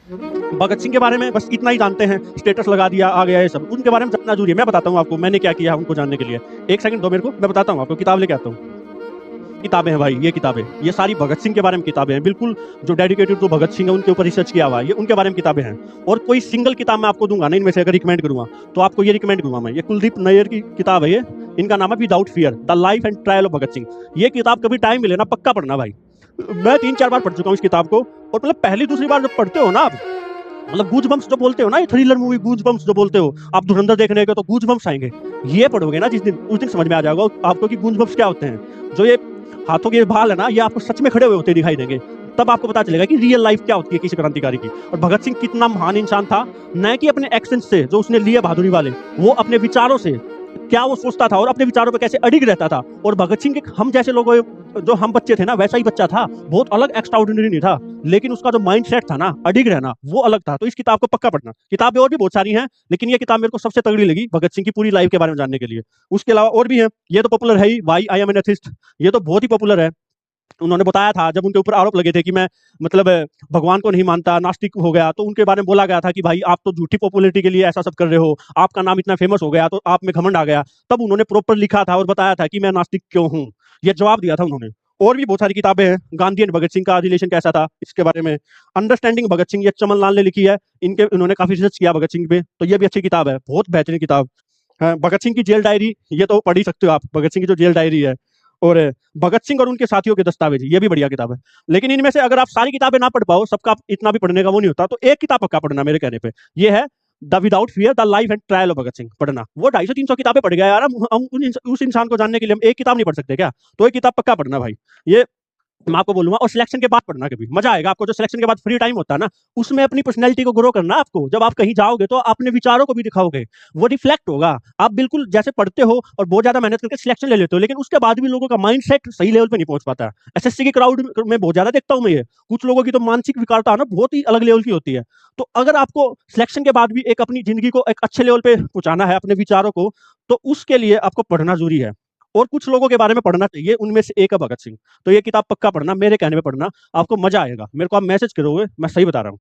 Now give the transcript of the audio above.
भगत सिंह के बारे में बस इतना ही जानते हैं, स्टेटस लगा दिया, आ गया ये सब। उनके बारे में जानना ज़रूरी है। मैं बताता हूँ आपको मैंने क्या किया उनको जानने के लिए। 1 सेकंड दो मेरे को, मैं बताता हूँ आपको, किताब लेके आता हूँ। किताबें हैं भाई, ये किताबें, ये सारी भगत सिंह के बारे में किताबें हैं, बिल्कुल जो डेडिकेटेड जो भगत सिंह है उनके ऊपर रिसर्च किया हुआ है, ये उनके बारे में किताबें हैं। और कोई सिंगल किताब मैं आपको दूंगा ना इनमें से, अगर रिकमेंड करूंगा तो आपको ये रिकमेंड करूंगा मैं, ये कुलदीप नैयर की किताब है ये। इनका नाम है without fear the life and trial of Bhagat Singh. ये किताब कभी टाइम मिले ना पक्का पढ़ना भाई। मैं 3-4 बार पढ़ चुका हूँ इस किताब को। और मतलब पहली दूसरी बार जब पढ़ते हो ना आप, मतलब गूज बम्स जो बोलते हो ना, ये थ्रिलर मूवी गूज बम्स जो बोलते हो आप, धुरंधर देखने गए तो गूज बम्स आएंगे। ये पढ़ोगे ना जिस दिन, उस दिन समझ में आ जाएगा आपको कि गूज बम्स क्या होते हैं। जो ये हाथों के बाल है ना, ये आपको सच में खड़े हुए होते दिखाई देंगे। तब आपको पता चलेगा कि रियल लाइफ क्या होती है किसी क्रांतिकारी की। और भगत सिंह कितना महान इंसान था, न कि अपने एक्शन से जो उसने लिए बहादुरी वाले, वो अपने विचारों से क्या वो सोचता था और अपने विचारों पे कैसे अडिग रहता था। और भगत सिंह के हम जैसे लोग, जो हम बच्चे थे ना, वैसा ही बच्चा था, बहुत अलग एक्स्ट्राऑर्डिनरी नहीं था, लेकिन उसका जो माइंडसेट था ना, अडिग रहना, वो अलग था। तो इस किताब को पक्का पढ़ना। किताबें और भी बहुत सारी हैं, लेकिन ये किताब मेरे को सबसे तगड़ी लगी भगत सिंह की पूरी लाइफ के बारे में जानने के लिए। उसके अलावा और भी है, ये तो पॉपुलर है ही, why I am an atheist, ये तो बहुत ही पॉपुलर है। उन्होंने बताया था जब उनके ऊपर आरोप लगे थे कि मैं मतलब भगवान को नहीं मानता, नास्तिक हो गया, तो उनके बारे में बोला गया था कि भाई आप तो झूठी पॉपुलैरिटी के लिए ऐसा सब कर रहे हो, आपका नाम इतना फेमस हो गया तो आप में घमंड आ गया। तब उन्होंने प्रॉपर लिखा था और बताया था कि मैं नास्तिक क्यों हूँ, ये जवाब दिया था उन्होंने। और भी बहुत सारी किताबें हैं, गांधी एंड भगत सिंह का रिलेशन कैसा था इसके बारे में, अंडरस्टैंडिंग भगत सिंह, ये चमन लाल ने लिखी है। इनके उन्होंने काफी रिसर्च किया भगत सिंह पे, तो ये भी अच्छी किताब है, बहुत बेहतरीन किताब। भगत सिंह की जेल डायरी, ये तो पढ़ ही सकते हो आप, भगत सिंह की जो जेल डायरी है। और भगत सिंह और उनके साथियों के दस्तावेज, ये भी बढ़िया किताब है। लेकिन इनमें से अगर आप सारी किताबें ना पढ़ पाओ, सबका इतना भी पढ़ने का वो नहीं होता, तो एक किताब पक्का पढ़ना मेरे कहने पे, ये है the without fear the life and trial of Bhagat Singh. पढ़ना, वो 250-300 किताबें पढ़ गया यार, उस इंसान को जानने के लिए हम एक किताब नहीं पढ़ सकते क्या? तो एक किताब पक्का पढ़ना भाई, ये मैं आपको बोलूंगा। और सिलेक्शन के बाद पढ़ना, कभी मजा आएगा आपको, जो सिलेक्शन के बाद फ्री टाइम होता है ना, उसमें अपनी पर्सनैलिटी को ग्रो करना। आपको जब आप कहीं जाओगे तो अपने विचारों को भी दिखाओगे, वो रिफ्लेक्ट होगा। आप बिल्कुल जैसे पढ़ते हो और बहुत ज्यादा मेहनत करके सिलेक्शन ले लेते हो, लेकिन उसके बाद भी लोगों का माइंड सेट सही लेवल पे नहीं पहुंच पाता। एसएससी की क्राउड में बहुत ज्यादा देखता हूँ मैं, ये कुछ लोगों की तो मानसिक विकारता ना बहुत ही अलग लेवल की होती है। तो अगर आपको सिलेक्शन के बाद भी एक अपनी जिंदगी को एक अच्छे लेवल पे पहुंचाना है, अपने विचारों को, तो उसके लिए आपको पढ़ना जरूरी है। और कुछ लोगों के बारे में पढ़ना चाहिए, उनमें से एक है भगत सिंह। तो ये किताब पक्का पढ़ना, मेरे कहने पे पढ़ना, आपको मजा आएगा। मेरे को आप मैसेज करोगे, मैं सही बता रहा हूँ।